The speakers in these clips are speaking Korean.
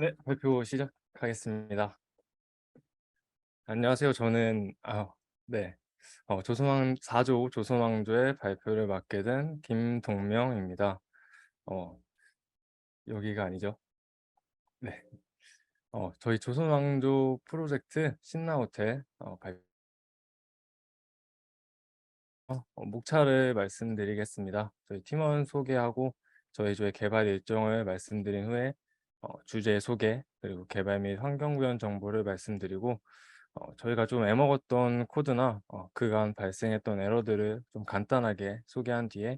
네, 발표 시작하겠습니다. 안녕하세요. 저는 네, 조선왕 4조 조선왕조의 발표를 맡게 된 김동명입니다. 어, 여기가 아니죠. 네, 저희 조선왕조 프로젝트 신라호텔 목차를 말씀드리겠습니다. 저희 팀원 소개하고 저희 조의 개발 일정을 말씀드린 후에 주제 소개 그리고 개발 및 환경 구현 정보를 말씀드리고 저희가 좀 애먹었던 코드나 그간 발생했던 에러들을 좀 간단하게 소개한 뒤에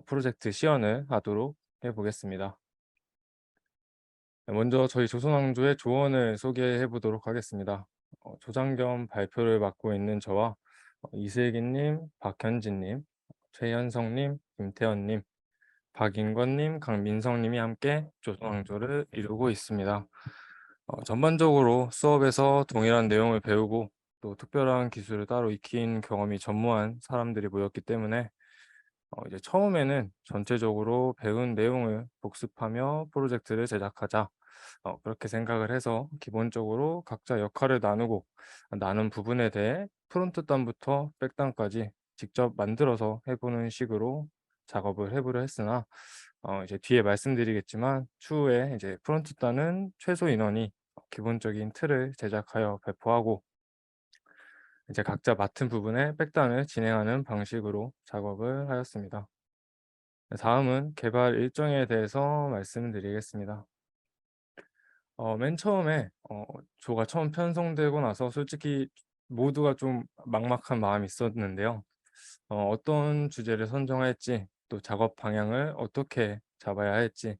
프로젝트 시연을 하도록 해 보겠습니다. 네, 먼저 저희 조선왕조의 조원을 소개해 보도록 하겠습니다. 조장 겸 발표를 맡고 있는 저와 이슬기님, 박현진님, 최현성님, 김태현님, 박인권님, 강민성님이 함께 조선왕조를 이루고 있습니다. 전반적으로 수업에서 동일한 내용을 배우고 또 특별한 기술을 따로 익힌 경험이 전무한 사람들이 모였기 때문에 이제 처음에는 전체적으로 배운 내용을 복습하며 프로젝트를 제작하자. 그렇게 생각을 해서 기본적으로 각자 역할을 나누고 나눈 부분에 대해 프론트단부터 백단까지 직접 만들어서 해보는 식으로 작업을 해보려 했으나 이제 뒤에 말씀드리겠지만 추후에 이제 프론트단은 최소 인원이 기본적인 틀을 제작하여 배포하고 이제 각자 맡은 부분에 백단을 진행하는 방식으로 작업을 하였습니다. 네, 다음은 개발 일정에 대해서 말씀드리겠습니다. 맨 처음에 조가 처음 편성되고 나서 솔직히 모두가 좀 막막한 마음이 있었는데요. 어떤 주제를 선정할지, 또 작업 방향을 어떻게 잡아야 할지,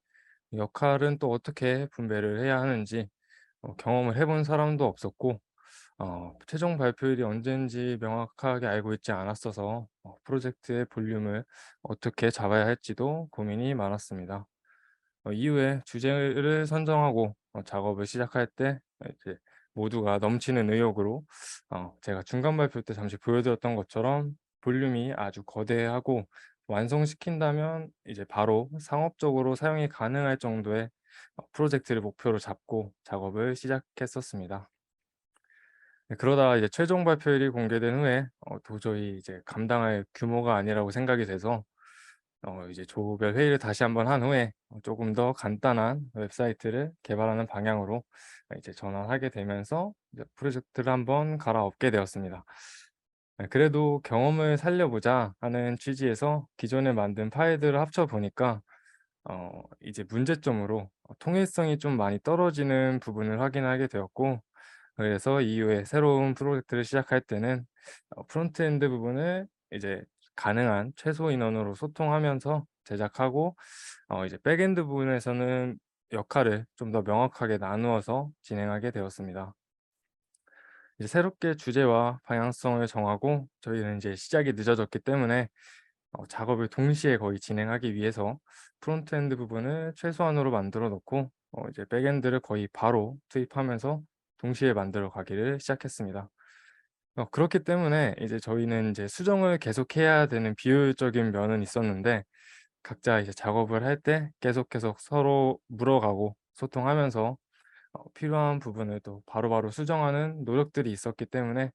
역할은 또 어떻게 분배를 해야 하는지 경험을 해본 사람도 없었고 최종 발표일이 언제인지 명확하게 알고 있지 않았어서 프로젝트의 볼륨을 어떻게 잡아야 할지도 고민이 많았습니다. 이후에 주제를 선정하고 작업을 시작할 때 이제 모두가 넘치는 의욕으로 제가 중간 발표 때 잠시 보여드렸던 것처럼 볼륨이 아주 거대하고 완성시킨다면 이제 바로 상업적으로 사용이 가능할 정도의 프로젝트를 목표로 잡고 작업을 시작했었습니다. 네, 그러다가 이제 최종 발표일이 공개된 후에 도저히 이제 감당할 규모가 아니라고 생각이 돼서 이제 조별 회의를 다시 한번 한 후에 조금 더 간단한 웹사이트를 개발하는 방향으로 이제 전환하게 되면서 이제 프로젝트를 한번 갈아엎게 되었습니다. 네, 그래도 경험을 살려보자 하는 취지에서 기존에 만든 파일들을 합쳐 보니까 이제 문제점으로 통일성이 좀 많이 떨어지는 부분을 확인하게 되었고 그래서 이후에 새로운 프로젝트를 시작할 때는 프론트엔드 부분을 이제 가능한 최소 인원으로 소통하면서 제작하고 이제 백엔드 부분에서는 역할을 좀 더 명확하게 나누어서 진행하게 되었습니다. 이제 새롭게 주제와 방향성을 정하고 저희는 이제 시작이 늦어졌기 때문에 작업을 동시에 거의 진행하기 위해서 프론트엔드 부분을 최소한으로 만들어 놓고 이제 백엔드를 거의 바로 투입하면서 동시에 만들어 가기를 시작했습니다. 그렇기 때문에 이제 저희는 이제 수정을 계속해야 되는 비효율적인 면은 있었는데 각자 이제 작업을 할 때 계속 서로 물어가고 소통하면서 필요한 부분을 또 바로바로 수정하는 노력들이 있었기 때문에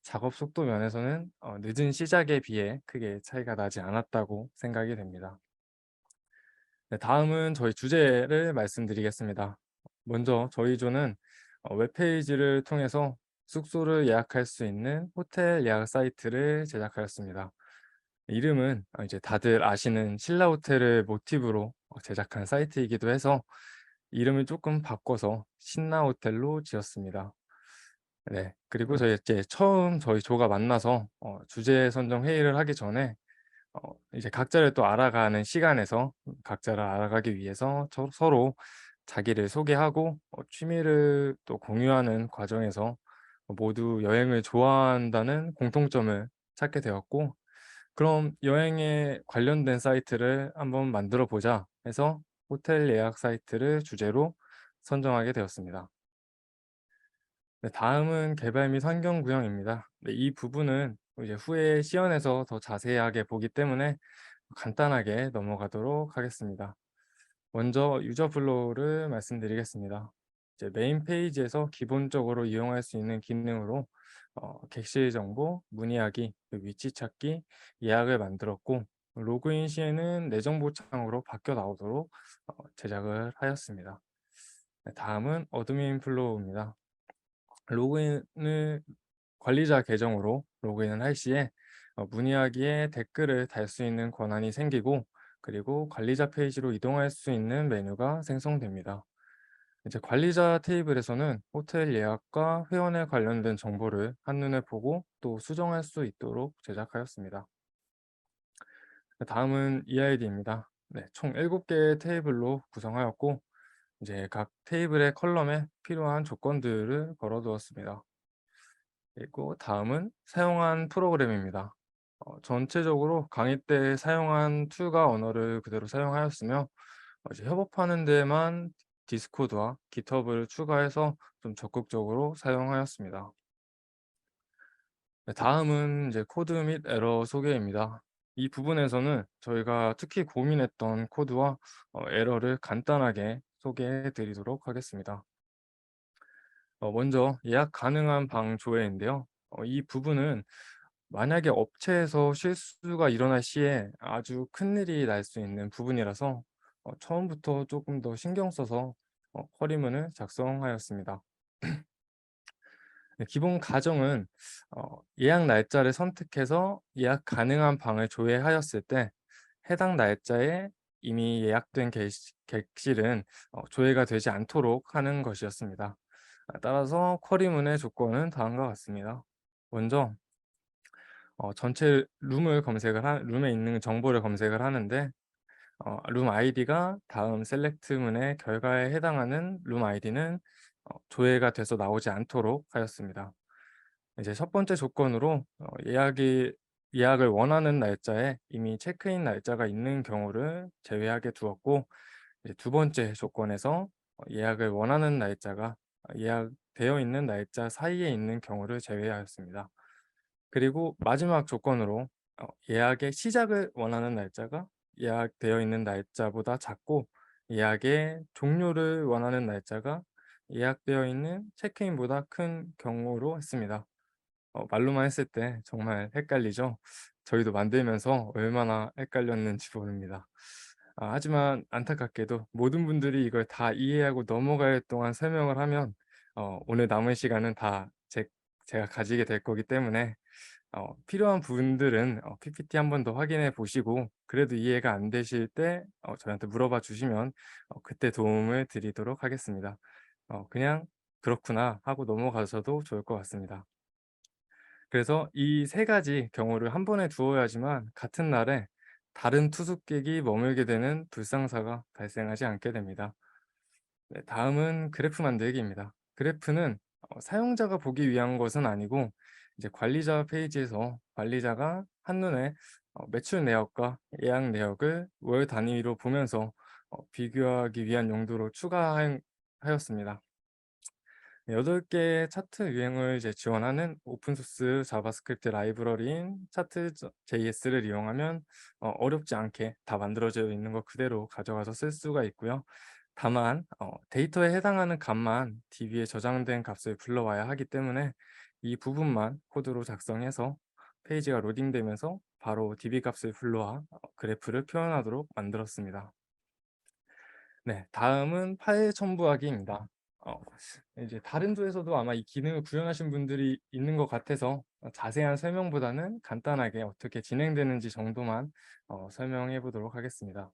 작업 속도 면에서는 늦은 시작에 비해 크게 차이가 나지 않았다고 생각이 됩니다. 네, 다음은 저희 주제를 말씀드리겠습니다. 먼저 저희 조는 웹페이지를 통해서 숙소를 예약할 수 있는 호텔 예약 사이트를 제작하였습니다. 이름은 이제 다들 아시는 신라 호텔을 모티브로 제작한 사이트이기도 해서 이름을 조금 바꿔서 신라 호텔로 지었습니다. 네. 그리고 저희 이제 처음 저희 조가 만나서 주제 선정 회의를 하기 전에 이제 각자를 또 알아가는 시간에서 각자를 알아가기 위해서 서로 자기를 소개하고 취미를 또 공유하는 과정에서 모두 여행을 좋아한다는 공통점을 찾게 되었고 그럼 여행에 관련된 사이트를 한번 만들어 보자 해서 호텔 예약 사이트를 주제로 선정하게 되었습니다. 네, 다음은 개발 및 환경 구형입니다. 네, 이 부분은 이제 후에 시연에서 더 자세하게 보기 때문에 간단하게 넘어가도록 하겠습니다. 먼저 유저 플로우를 말씀드리겠습니다. 이제 메인 페이지에서 기본적으로 이용할 수 있는 기능으로 객실 정보, 문의하기, 위치 찾기, 예약을 만들었고, 로그인 시에는 내 정보 창으로 바뀌어 나오도록 제작을 하였습니다. 네, 다음은 어드민 플로우입니다. 로그인을 관리자 계정으로 로그인을 할 시에 문의하기에 댓글을 달 수 있는 권한이 생기고, 그리고 관리자 페이지로 이동할 수 있는 메뉴가 생성됩니다. 이제 관리자 테이블에서는 호텔 예약과 회원에 관련된 정보를 한눈에 보고 또 수정할 수 있도록 제작하였습니다. 다음은 EID입니다. 네, 총 7개의 테이블로 구성하였고, 이제 각 테이블의 컬럼에 필요한 조건들을 걸어두었습니다. 그리고 다음은 사용한 프로그램입니다. 전체적으로 강의 때 사용한 툴과 언어를 그대로 사용하였으며, 이제 협업하는 데만 디스코드와 깃허브를 추가해서 좀 적극적으로 사용하였습니다. 네, 다음은 이제 코드 및 에러 소개입니다. 이 부분에서는 저희가 특히 고민했던 코드와 에러를 간단하게 소개해 드리도록 하겠습니다. 먼저 예약 가능한 방 조회인데요. 이 부분은 만약에 업체에서 실수가 일어날 시에 아주 큰일이 날 수 있는 부분이라서 처음부터 조금 더 신경 써서 쿼리문을 작성하였습니다. 네, 기본 가정은 예약 날짜를 선택해서 예약 가능한 방을 조회하였을 때 해당 날짜에 이미 예약된 객실은 조회가 되지 않도록 하는 것이었습니다. 따라서 쿼리문의 조건은 다음과 같습니다. 먼저 전체 룸에 있는 정보를 검색을 하는데, 룸 아이디가 다음 셀렉트문의 결과에 해당하는 룸 아이디는 조회가 돼서 나오지 않도록 하였습니다. 이제 첫 번째 조건으로 예약을 원하는 날짜에 이미 체크인 날짜가 있는 경우를 제외하게 두었고, 이제 두 번째 조건에서 예약을 원하는 날짜가 예약되어 있는 날짜 사이에 있는 경우를 제외하였습니다. 그리고 마지막 조건으로 예약의 시작을 원하는 날짜가 예약되어 있는 날짜보다 작고, 예약의 종료를 원하는 날짜가 예약되어 있는 체크인보다 큰 경우로 했습니다. 말로만 했을 때 정말 헷갈리죠? 저희도 만들면서 얼마나 헷갈렸는지 모릅니다. 하지만 안타깝게도 모든 분들이 이걸 다 이해하고 넘어갈 동안 설명을 하면 오늘 남은 시간은 다 제가 가지게 될 거기 때문에, 필요한 부분들은 PPT 한 번 더 확인해 보시고, 그래도 이해가 안 되실 때 저희한테 물어봐 주시면 그때 도움을 드리도록 하겠습니다. 그냥 '그렇구나.' 하고 넘어가셔도 좋을 것 같습니다. 그래서 이 세 가지 경우를 한 번에 두어야지만 같은 날에 다른 투숙객이 머물게 되는 불상사가 발생하지 않게 됩니다. 네, 다음은 그래프 만들기입니다. 그래프는 사용자가 보기 위한 것은 아니고, 이제 관리자 페이지에서 관리자가 한눈에 매출 내역과 예약 내역을 월 단위로 보면서 비교하기 위한 용도로 추가하였습니다. 8개의 차트 유형을 이제 지원하는 오픈소스 자바스크립트 라이브러리인 차트.js를 이용하면 어렵지 않게 다 만들어져 있는 것 그대로 가져가서 쓸 수가 있고요. 다만 데이터에 해당하는 값만 DB에 저장된 값을 불러와야 하기 때문에 이 부분만 코드로 작성해서 페이지가 로딩되면서 바로 DB 값을 불러와 그래프를 표현하도록 만들었습니다. 네, 다음은 파일 첨부하기입니다. 어, 이제 다른 조에서도 아마 이 기능을 구현하신 분들이 있는 것 같아서 자세한 설명보다는 간단하게 어떻게 진행되는지 정도만 설명해 보도록 하겠습니다.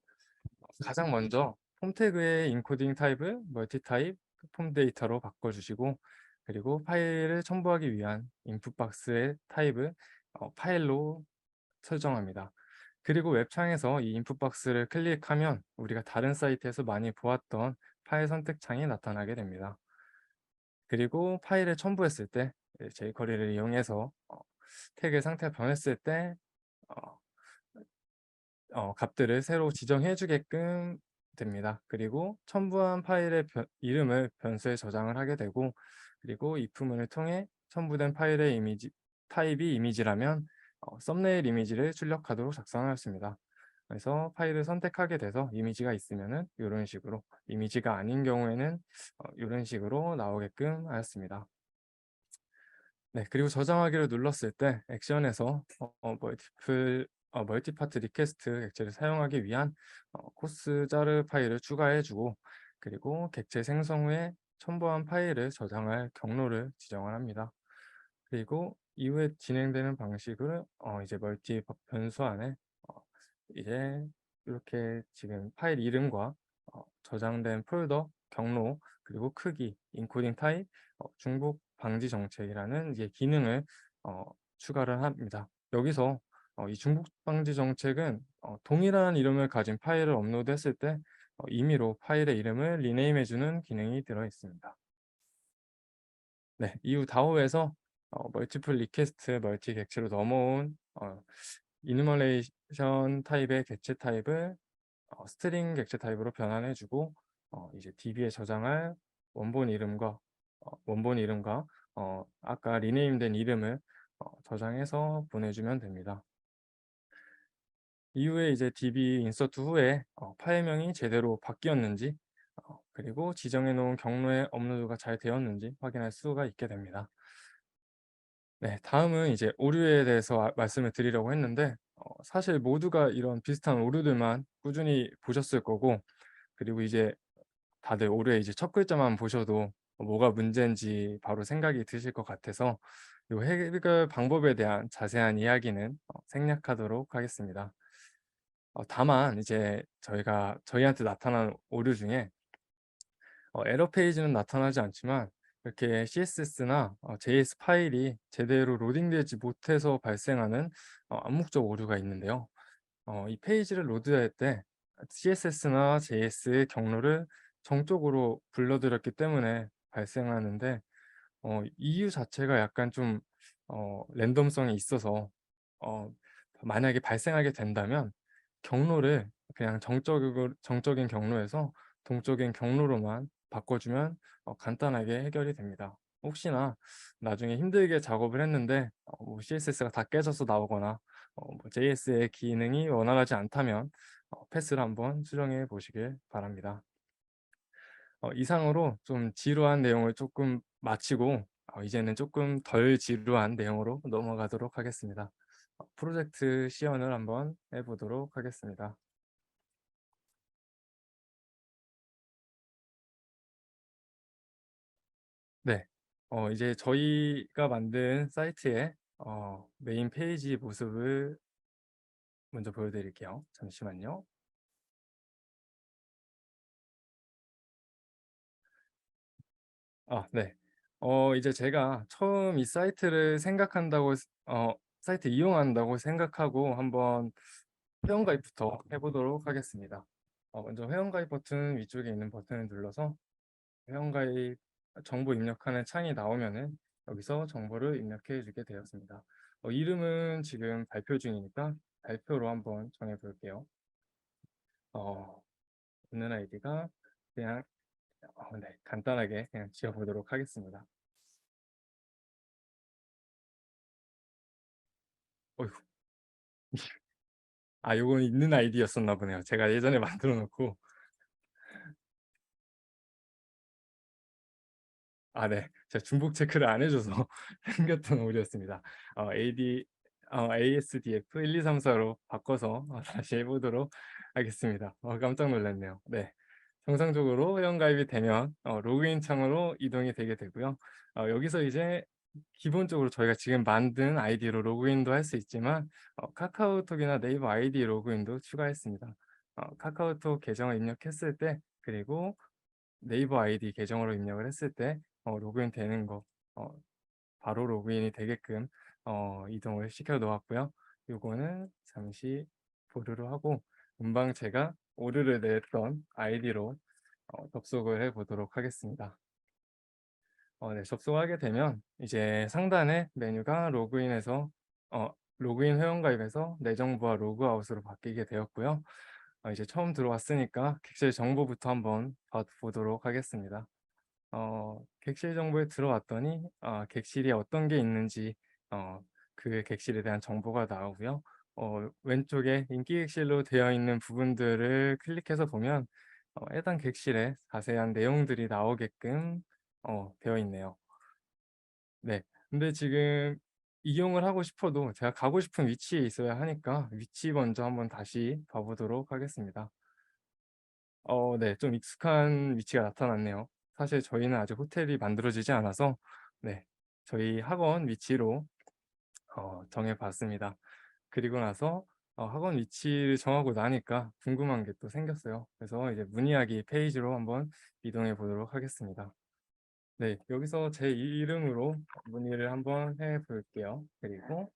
가장 먼저 폼 태그의 인코딩 타입을 멀티 타입 폼 데이터로 바꿔주시고, 그리고 파일을 첨부하기 위한 인풋 박스의 타입을 파일로 설정합니다. 그리고 웹창에서 이 인풋 박스를 클릭하면 우리가 다른 사이트에서 많이 보았던 파일 선택 창이 나타나게 됩니다. 그리고 파일을 첨부했을 때 jQuery를 이용해서 태그의 상태가 변했을 때 어, 값들을 새로 지정해 주게끔 됩니다. 그리고 첨부한 파일의 이름을 변수에 저장을 하게 되고, 그리고 if문을 통해 첨부된 파일의 타입이 이미지라면 썸네일 이미지를 출력하도록 작성하였습니다. 그래서 파일을 선택하게 돼서 이미지가 있으면은 요런 식으로, 이미지가 아닌 경우에는 요런 식으로 나오게끔 하였습니다. 네, 그리고 저장하기를 눌렀을 때 액션에서 멀티파트 리퀘스트 객체를 사용하기 위한 코스 자르 파일을 추가해 주고, 그리고 객체 생성 후에 첨부한 파일을 저장할 경로를 지정을 합니다. 그리고 이후에 진행되는 방식을 이제 멀티 변수 안에 이제 이렇게 지금 파일 이름과 저장된 폴더 경로, 그리고 크기, 인코딩 타입, 중복 방지 정책이라는 이제 기능을 어, 추가를 합니다. 여기서 이 중복 방지 정책은 동일한 이름을 가진 파일을 업로드했을 때 임의로 파일의 이름을 리네임해주는 기능이 들어 있습니다. 네, 이후 다오에서 멀티플 리퀘스트 멀티 객체로 넘어온 이누머레이션 타입의 객체 타입을 스트링 객체 타입으로 변환해주고, 이제 DB에 저장할 원본 이름과 아까 리네임된 이름을 저장해서 보내주면 됩니다. 이후에 이제 DB 인서트 후에 파일명이 제대로 바뀌었는지, 그리고 지정해 놓은 경로에 업로드가 잘 되었는지 확인할 수가 있게 됩니다. 네, 다음은 이제 오류에 대해서 말씀을 드리려고 했는데, 사실 모두가 이런 비슷한 오류들만 꾸준히 보셨을 거고, 그리고 이제 다들 오류의 이제 첫 글자만 보셔도 뭐가 문제인지 바로 생각이 드실 것 같아서 이 해결 방법에 대한 자세한 이야기는 생략하도록 하겠습니다. 다만 이제 저희한테 나타난 오류 중에 에러 페이지는 나타나지 않지만 이렇게 CSS나 JS 파일이 제대로 로딩되지 못해서 발생하는 암묵적 오류가 있는데요. 이 페이지를 로드할 때 CSS나 JS의 경로를 정적으로 불러들였기 때문에 발생하는데, 이유 자체가 약간 좀 랜덤성이 있어서 어, 만약에 발생하게 된다면 경로를 그냥 정적인 경로에서 동적인 경로로만 바꿔주면 간단하게 해결이 됩니다. 혹시나 나중에 힘들게 작업을 했는데 뭐 CSS가 다 깨져서 나오거나 뭐 JS의 기능이 원활하지 않다면 패스를 한번 수정해 보시길 바랍니다. 이상으로 좀 지루한 내용을 조금 마치고 이제는 조금 덜 지루한 내용으로 넘어가도록 하겠습니다. 프로젝트 시연을 한번 해보도록 하겠습니다. 네, 이제 저희가 만든 사이트의 메인 페이지 모습을 먼저 보여드릴게요. 잠시만요. 네. 이제 제가 처음 이 사이트를 사이트 이용한다고 생각하고 한번 회원가입부터 해보도록 하겠습니다. 먼저 회원가입 버튼 위쪽에 있는 버튼을 눌러서 회원가입 정보 입력하는 창이 나오면은 여기서 정보를 입력해 주게 되었습니다. 이름은 지금 발표 중이니까 발표로 한번 정해 볼게요. 있는 아이디가 그냥 네, 간단하게 그냥 지어보도록 하겠습니다. 어휴, 요건 있는 아이디였었나 보네요. 제가 예전에 만들어 놓고. 네. 제가 중복 체크를 안 해줘서 생겼던 오류였습니다. ASDF 1, 2, 3, 4로 바꿔서 다시 해보도록 하겠습니다. 깜짝 놀랐네요. 네. 정상적으로 회원가입이 되면 로그인 창으로 이동이 되게 되고요. 여기서 이제 기본적으로 저희가 지금 만든 아이디로 로그인도 할 수 있지만 카카오톡이나 네이버 아이디 로그인도 추가했습니다. 카카오톡 계정을 입력했을 때, 그리고 네이버 아이디 계정으로 입력을 했을 때 로그인 되는 거 바로 로그인이 되게끔 이동을 시켜 놓았고요. 요거는 잠시 보류를 하고 금방 제가 오류를 냈던 아이디로 접속을 해 보도록 하겠습니다. 네, 접속하게 되면 이제 상단에 메뉴가 로그인 회원가입에서 내 정보와 로그아웃으로 바뀌게 되었고요. 이제 처음 들어왔으니까 객실 정보부터 한번 보도록 하겠습니다. 객실 정보에 들어왔더니 객실이 어떤 게 있는지 그 객실에 대한 정보가 나오고요. 왼쪽에 인기 객실로 되어 있는 부분들을 클릭해서 보면 해당 객실에 자세한 내용들이 나오게끔 되어 있네요. 네. 근데 지금 이용을 하고 싶어도 제가 가고 싶은 위치에 있어야 하니까 위치 먼저 한번 다시 봐 보도록 하겠습니다. 네. 좀 익숙한 위치가 나타났네요. 사실 저희는 아직 호텔이 만들어지지 않아서 네. 저희 학원 위치로 정해 봤습니다. 그리고 나서 학원 위치를 정하고 나니까 궁금한 게 또 생겼어요. 그래서 이제 문의하기 페이지로 한번 이동해 보도록 하겠습니다. 네. 여기서 제 이름으로 문의를 한번 해 볼게요. 그리고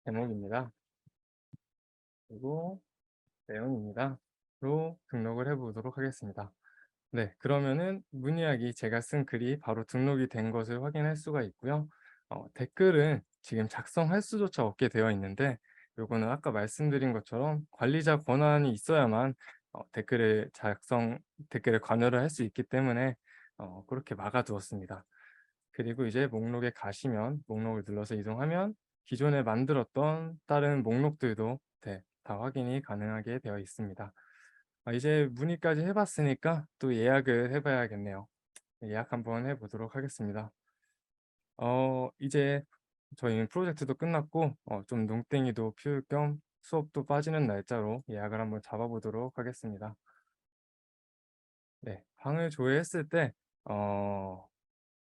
제목입니다. 그리고 내용입니다. 로 등록을 해 보도록 하겠습니다. 네. 그러면은 문의하기 제가 쓴 글이 바로 등록이 된 것을 확인할 수가 있고요. 댓글은 지금 작성할 수조차 없게 되어 있는데 요거는 아까 말씀드린 것처럼 관리자 권한이 있어야만 댓글에 관여를 할 수 있기 때문에 그렇게 막아 두었습니다. 그리고 이제 목록에 가시면 목록을 눌러서 이동하면 기존에 만들었던 다른 목록들도 네, 다 확인이 가능하게 되어 있습니다. 이제 문의까지 해 봤으니까 또 예약을 해 봐야겠네요. 예약 한번 해 보도록 하겠습니다. 이제 저희는 프로젝트도 끝났고 좀 농땡이도 피울 겸 수업도 빠지는 날짜로 예약을 한번 잡아 보도록 하겠습니다. 네. 방을 조회했을 때 어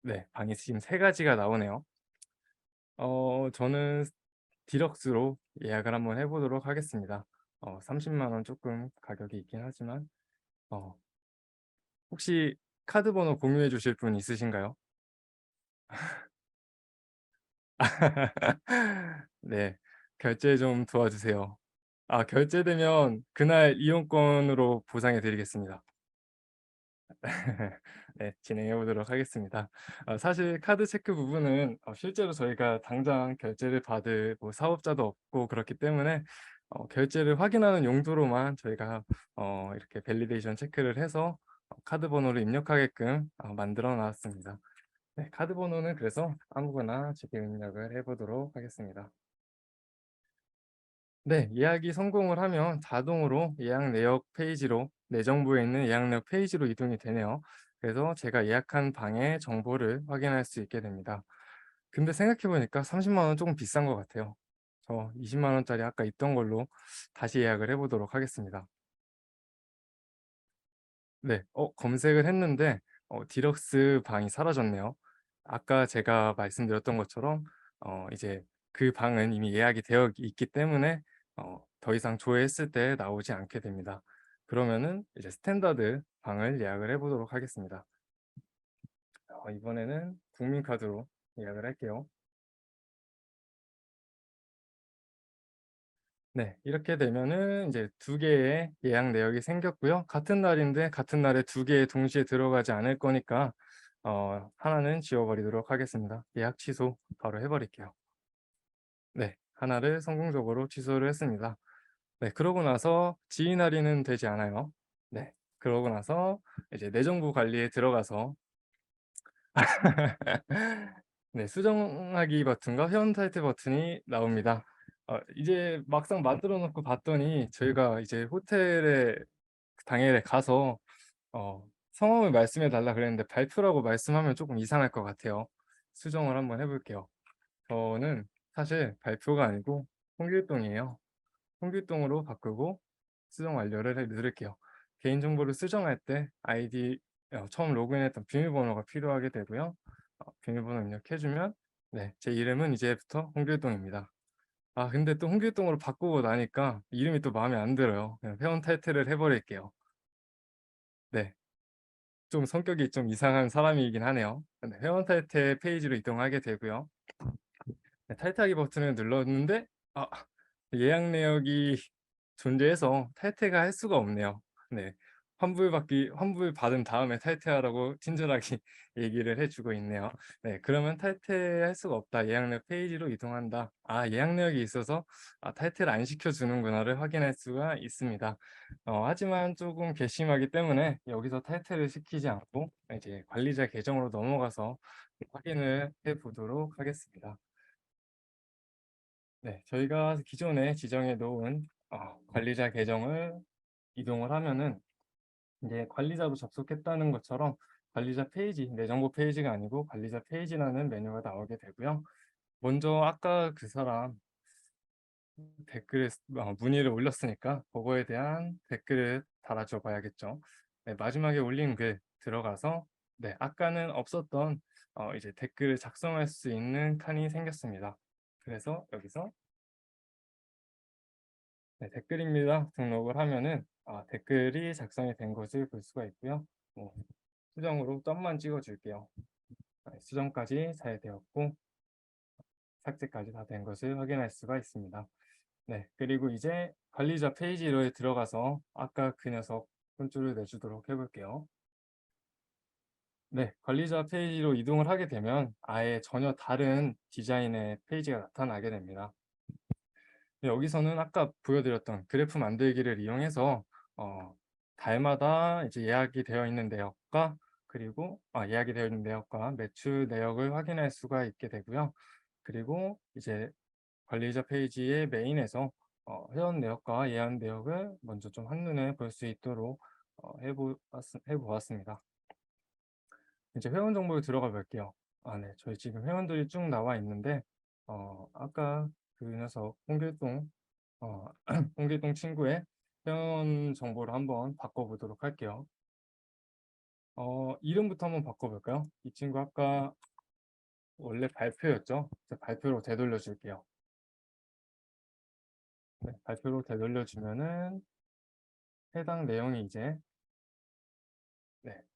네, 방이 지금 3 가지가 나오네요. 저는 디럭스로 예약을 한번 해 보도록 하겠습니다. 30만 원 조금 가격이 있긴 하지만 어 혹시 카드 번호 공유해 주실 분 있으신가요? 네. 결제 좀 도와주세요. 결제되면 그날 이용권으로 보상해 드리겠습니다. 네. 진행해 보도록 하겠습니다. 사실 카드 체크 부분은 실제로 저희가 당장 결제를 받을 뭐 사업자도 없고 그렇기 때문에 결제를 확인하는 용도로만 저희가 이렇게 밸리데이션 체크를 해서 카드 번호를 입력하게끔 만들어 놨습니다. 네. 카드 번호는 그래서 아무거나 지금 입력을 해 보도록 하겠습니다. 네. 예약이 성공을 하면 자동으로 예약 내역 페이지로 내 정보에 있는 예약 내역 페이지로 이동이 되네요. 그래서 제가 예약한 방의 정보를 확인할 수 있게 됩니다. 근데 생각해 보니까 30만 원 조금 비싼 것 같아요. 저 20만 원짜리 아까 있던 걸로 다시 예약을 해 보도록 하겠습니다. 네. 검색을 했는데 디럭스 방이 사라졌네요. 아까 제가 말씀드렸던 것처럼 이제 그 방은 이미 예약이 되어 있기 때문에 더 이상 조회했을 때 나오지 않게 됩니다. 그러면은 이제 스탠다드 방을 예약을 해 보도록 하겠습니다. 이번에는 국민카드로 예약을 할게요. 네. 이렇게 되면은 이제 두 개의 예약 내역이 생겼고요. 같은 날인데 같은 날에 두 개 동시에 들어가지 않을 거니까 하나는 지워 버리도록 하겠습니다. 예약 취소 바로 해 버릴게요. 네. 하나를 성공적으로 취소를 했습니다. 네. 그러고 나서 지인 할인은 되지 않아요. 네. 그러고 나서 이제 내 정보 관리에 들어가서 네. 수정하기 버튼과 회원 타이틀 버튼이 나옵니다. 이제 막상 만들어 놓고 봤더니 저희가 이제 호텔에 당일에 가서 성함을 말씀해 달라 그랬는데 발표라고 말씀하면 조금 이상할 것 같아요. 수정을 한번 해 볼게요. 저는 사실 발표가 아니고 홍길동이에요. 홍길동으로 바꾸고 수정 완료를 누를게요. 개인정보를 수정할 때 아이디 처음 로그인했던 비밀번호가 필요하게 되고요. 비밀번호 입력해 주면 네, 제 이름은 이제부터 홍길동입니다. 근데 또 홍길동으로 바꾸고 나니까 이름이 또 마음에 안 들어요. 그냥 회원 탈퇴를 해 버릴게요. 네. 좀 성격이 좀 이상한 사람이긴 하네요. 네, 회원 탈퇴 페이지로 이동하게 되고요. 네, 탈퇴하기 버튼을 눌렀는데 아 예약 내역이 존재해서 탈퇴가 할 수가 없네요. 네. 환불받은 다음에 탈퇴하라고 친절하게 얘기를 해 주고 있네요. 네. 그러면 "탈퇴할 수가 없다. 예약 내역 페이지로 이동한다." 예약 내역이 있어서 탈퇴를 안 시켜 주는구나를 확인할 수가 있습니다. 하지만 조금 괘씸하기 때문에 여기서 탈퇴를 시키지 않고 이제 관리자 계정으로 넘어가서 확인을 해 보도록 하겠습니다. 네, 저희가 기존에 지정해 놓은 관리자 계정을 이동을 하면은 이제 관리자로 접속했다는 것처럼 관리자 페이지, 내 정보 페이지가 아니고 관리자 페이지라는 메뉴가 나오게 되고요. 먼저 아까 그 사람 댓글에 문의를 올렸으니까 그거에 대한 댓글을 달아줘 봐야겠죠. 네, 마지막에 올린 글 들어가서 네, 아까는 없었던 이제 댓글을 작성할 수 있는 칸이 생겼습니다. 그래서 여기서 네, 댓글입니다. 등록을 하면은 댓글이 작성이 된 것을 볼 수가 있고요. 뭐, 수정으로 점만 찍어줄게요. 수정까지 잘 되었고 삭제까지 다 된 것을 확인할 수가 있습니다. 네, 그리고 이제 관리자 페이지로 들어가서 아까 그 녀석 혼쭐을 내주도록 해볼게요. 네, 관리자 페이지로 이동을 하게 되면 아예 전혀 다른 디자인의 페이지가 나타나게 됩니다. 네, 여기서는 아까 보여드렸던 그래프 만들기를 이용해서 달마다 이제 예약이 되어 있는 내역과 그리고 예약이 되어 있는 내역과 매출 내역을 확인할 수가 있게 되고요. 그리고 이제 관리자 페이지의 메인에서 회원 내역과 예약 내역을 먼저 좀 한눈에 볼 수 있도록 해보았습니다. 이제 회원 정보를 들어가 볼게요. 네, 저희 지금 회원들이 쭉 나와 있는데 아까 그 녀석 홍길동 홍길동 친구의 회원 정보를 한번 바꿔보도록 할게요. 이름부터 한번 바꿔볼까요? 이 친구 아까 원래 발표였죠? 발표로 되돌려 줄게요. 네, 발표로 되돌려 주면은 해당 내용이 이제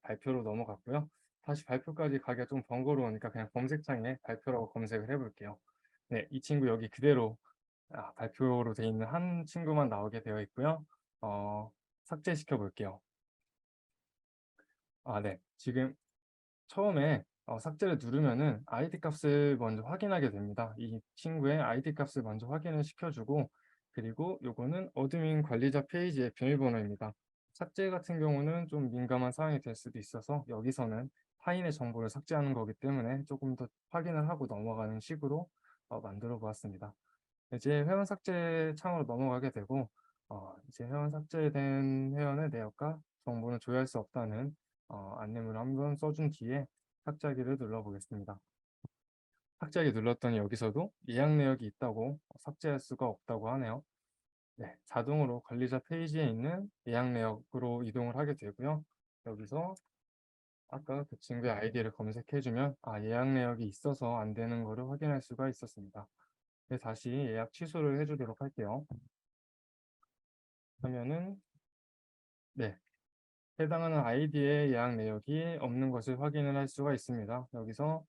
발표로 넘어갔고요. 다시 발표까지 가기가 좀 번거로우니까 그냥 검색창에 발표라고 검색을 해볼게요. 네, 이 친구 여기 그대로 발표로 돼 있는 한 친구만 나오게 되어 있고요. 삭제시켜 볼게요. 네. 지금 처음에 삭제를 누르면은 아이디 값을 먼저 확인하게 됩니다. 이 친구의 아이디 값을 먼저 확인을 시켜주고 그리고 요거는 어드민 관리자 페이지의 비밀번호입니다. 삭제 같은 경우는 좀 민감한 사항이 될 수도 있어서 여기서는 타인의 정보를 삭제하는 거기 때문에 조금 더 확인을 하고 넘어가는 식으로 만들어 보았습니다. 이제 회원 삭제 창으로 넘어가게 되고 이제 회원 삭제된 회원의 내역과 정보는 조회할 수 없다는 안내문을 한번 써준 뒤에 삭제하기를 눌러보겠습니다. 삭제하기 눌렀더니 여기서도 예약 내역이 있다고 삭제할 수가 없다고 하네요. 네, 자동으로 관리자 페이지에 있는 예약 내역으로 이동을 하게 되고요. 여기서 아까 그 친구의 아이디를 검색해주면 예약 내역이 있어서 안 되는 것을 확인할 수가 있었습니다. 네, 다시 예약 취소를 해주도록 할게요. 그러면은 네, 해당하는 아이디의 예약 내역이 없는 것을 확인을 할 수가 있습니다. 여기서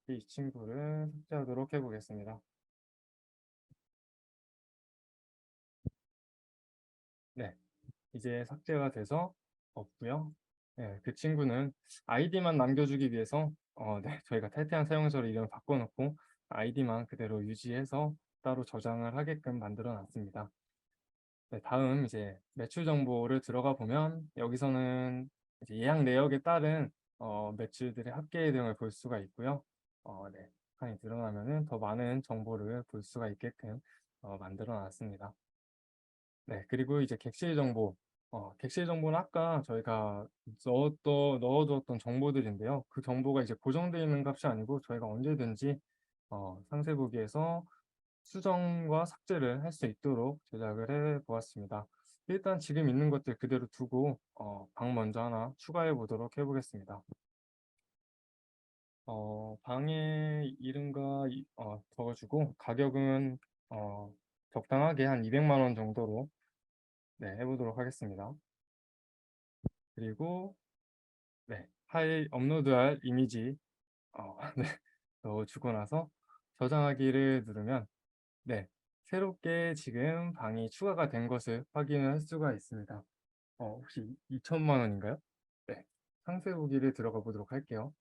이 친구를 삭제하도록 해보겠습니다. 네, 이제 삭제가 돼서 없고요. 네, 그 친구는 아이디만 남겨주기 위해서 네, 저희가 탈퇴한 사용자로 이름을 바꿔놓고 아이디만 그대로 유지해서 따로 저장을 하게끔 만들어 놨습니다. 네, 다음 이제 매출 정보를 들어가 보면 여기서는 이제 예약 내역에 따른 매출들의 합계 등을 볼 수가 있고요. 네, 칸이 드러나면은 더 많은 정보를 볼 수가 있게끔 만들어 놨습니다. 네, 그리고 이제 객실 정보. 객실 정보는 아까 저희가 넣어두었던 정보들인데요. 그 정보가 이제 고정되어 있는 값이 아니고 저희가 언제든지 상세 보기에서 수정과 삭제를 할 수 있도록 제작을 해 보았습니다. 일단 지금 있는 것들 그대로 두고 방 먼저 하나 추가해 보도록 해보겠습니다. 방의 이름과 적어주고 가격은 적당하게 한 200만 원 정도로 네, 해보도록 하겠습니다. 그리고 네, 파일 업로드할 이미지 네, 넣어주고 나서 저장하기를 누르면 네, 새롭게 지금 방이 추가가 된 것을 확인을 할 수가 있습니다. 혹시 2천만 원인가요? 네, 상세 보기를 들어가 보도록 할게요.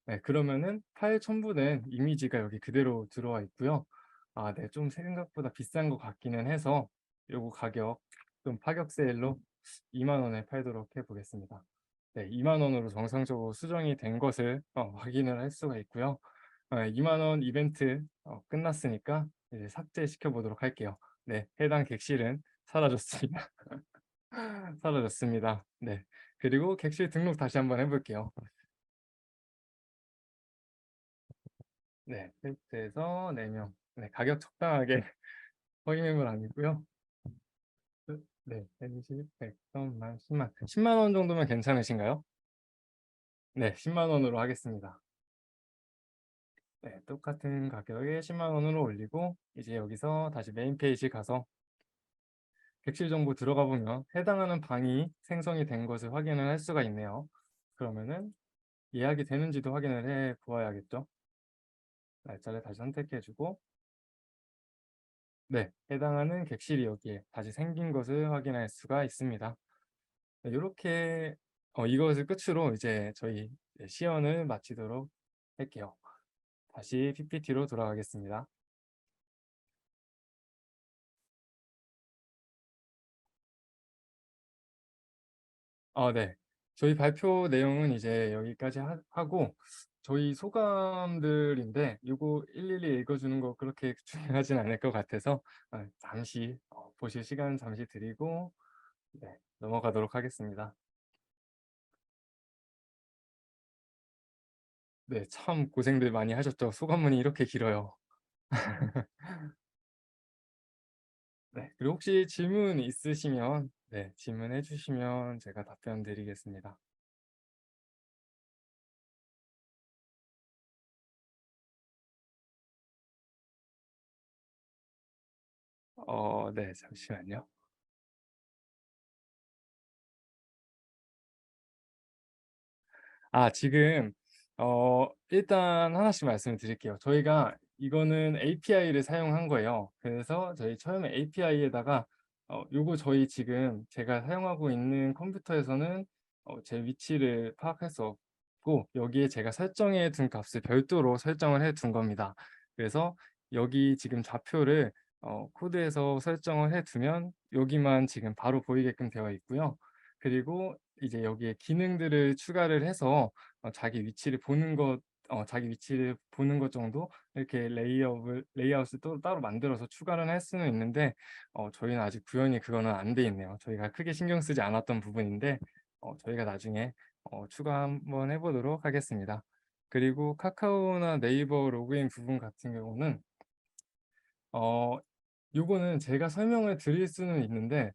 네, 그러면은 파일 첨부된 이미지가 여기 그대로 들어와 있고요. 네, 좀 생각보다 비싼 것 같기는 해서 요거 가격 좀 파격 세일로 2만 원에 팔도록 해보겠습니다. 네, 2만 원으로 정상적으로 수정이 된 것을 확인을 할 수가 있고요. 2만 원 이벤트 끝났으니까 이제 삭제시켜 보도록 할게요. 네, 해당 객실은 사라졌습니다. 사라졌습니다. 네, 그리고 객실 등록 다시 한번 해볼게요. 네, 헬스에서 4명. 네, 가격 적당하게 허위 매물 아니고요. 네, 120, 100, 10만, 10만. 10만 원 정도면 괜찮으신가요? 네, 10만 원으로 하겠습니다. 네, 똑같은 가격에 10만 원으로 올리고 이제 여기서 다시 메인 페이지 가서 객실 정보 들어가 보면 해당하는 방이 생성이 된 것을 확인을 할 수가 있네요. 그러면은 예약이 되는지도 확인을 해 보아야겠죠. 날짜를 다시 선택해주고 네, 해당하는 객실이 여기에 다시 생긴 것을 확인할 수가 있습니다. 네, 이렇게 이것을 끝으로 이제 저희 시연을 마치도록 할게요. 다시 PPT로 돌아가겠습니다. 네. 저희 발표 내용은 이제 여기까지 하고 저희 소감들인데 이거 일일이 읽어주는 거 그렇게 중요하진 않을 것 같아서 잠시 보실 시간 잠시 드리고 네, 넘어가도록 하겠습니다. 네, 참 고생들 많이 하셨죠. 소감문이 이렇게 길어요. 네, 그리고 혹시 질문 있으시면 네, 질문해 주시면 제가 답변 드리겠습니다. 네, 잠시만요. 지금 일단 하나씩 말씀을 드릴게요. 저희가 이거는 API를 사용한 거예요. 그래서 저희 처음에 API에다가 요거 저희 지금 제가 사용하고 있는 컴퓨터에서는 제 위치를 파악할 수 없고 여기에 제가 설정해 둔 값을 별도로 설정을 해 둔 겁니다. 그래서 여기 지금 좌표를 코드에서 설정을 해 두면 여기만 지금 바로 보이게끔 되어 있고요. 그리고 이제 여기에 기능들을 추가를 해서 자기 위치를 보는 것 정도 이렇게 레이아웃을 또 따로 만들어서 추가를 할 수는 있는데 저희는 아직 구현이 그거는 안 돼 있네요. 저희가 크게 신경 쓰지 않았던 부분인데 저희가 나중에 추가 한번 해보도록 하겠습니다. 그리고 카카오나 네이버 로그인 부분 같은 경우는 어, 요거는 제가 설명을 드릴 수는 있는데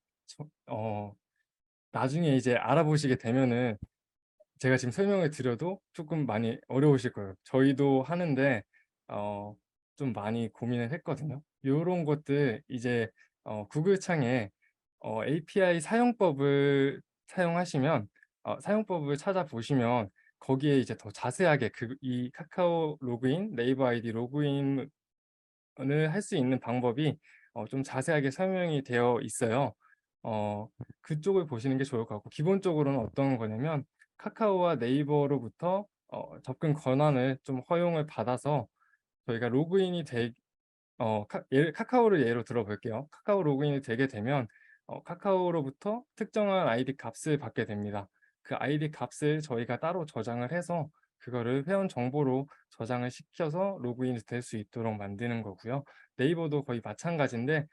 나중에 이제 알아보시게 되면은 제가 지금 설명을 드려도 조금 많이 어려우실 거예요. 저희도 하는데 어, 좀 많이 고민을 했거든요. 이런 것들 이제 구글 창에 API 사용법을 사용하시면 사용법을 찾아보시면 거기에 이제 더 자세하게 이 카카오 로그인, 네이버 아이디 로그인을 할 수 있는 방법이 좀 자세하게 설명이 되어 있어요. 그쪽을 보시는 게 좋을 것 같고 기본적으로는 어떤 거냐면 카카오와 네이버로부터 접근 권한을 좀 허용을 받아서 저희가 로그인이 카카오를 예로 들어볼게요. 카카오 로그인이 되게 되면 카카오로부터 특정한 아이디 값을 받게 됩니다. 그 아이디 값을 저희가 따로 저장을 해서 그거를 회원 정보로 저장을 시켜서 로그인이 될 수 있도록 만드는 거고요. 네이버도 거의 마찬가지인데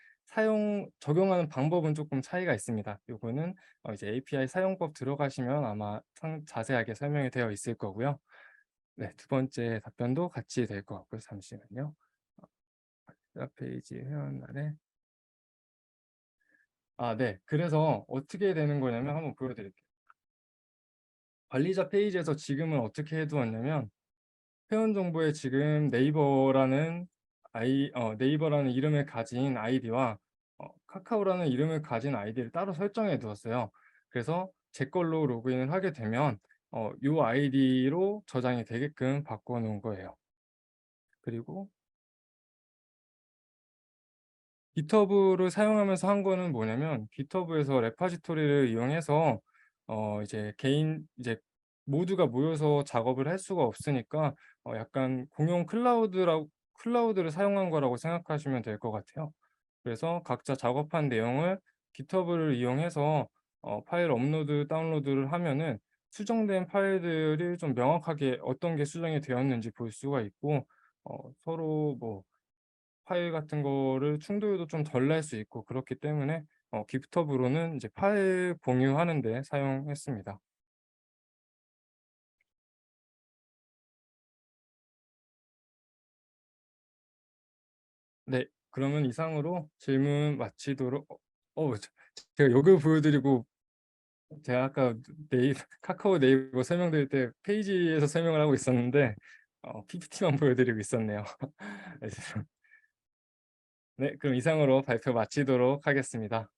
적용하는 방법은 조금 차이가 있습니다. 요거는 이제 API 사용법 들어가시면 아마 자세하게 설명이 되어 있을 거고요. 네, 두 번째 답변도 같이 될 것 같고요. 잠시만요. 페이지 회원란에 네. 그래서 어떻게 되는 거냐면 한번 보여드릴게요. 관리자 페이지에서 지금은 어떻게 해두었냐면 회원 정보에 지금 네이버라는 이름을 가진 아이디와 카카오라는 이름을 가진 아이디를 따로 설정해 두었어요. 그래서 제 걸로 로그인을 하게 되면 이 아이디로 저장이 되게끔 바꿔 놓은 거예요. 그리고 깃허브를 사용하면서 한 거는 뭐냐면 깃허브에서 레파지토리를 이용해서 이제 이제 모두가 모여서 작업을 할 수가 없으니까 약간 공용 클라우드를 사용한 거라고 생각하시면 될 것 같아요. 그래서 각자 작업한 내용을 깃허브를 이용해서 파일 업로드 다운로드를 하면은 수정된 파일들이 좀 명확하게 어떤 게 수정이 되었는지 볼 수가 있고 서로 뭐 파일 같은 거를 충돌도 좀 덜 날 수 있고 그렇기 때문에 기프터브로는 이제 파일 공유하는 데 사용했습니다. 네. 그러면 이상으로 질문 마치도록 제가 요거 보여드리고 제가 아까 카카오 네이버 설명드릴 때 페이지에서 설명을 하고 있었는데 PPT만 보여드리고 있었네요. 네. 그럼 이상으로 발표 마치도록 하겠습니다.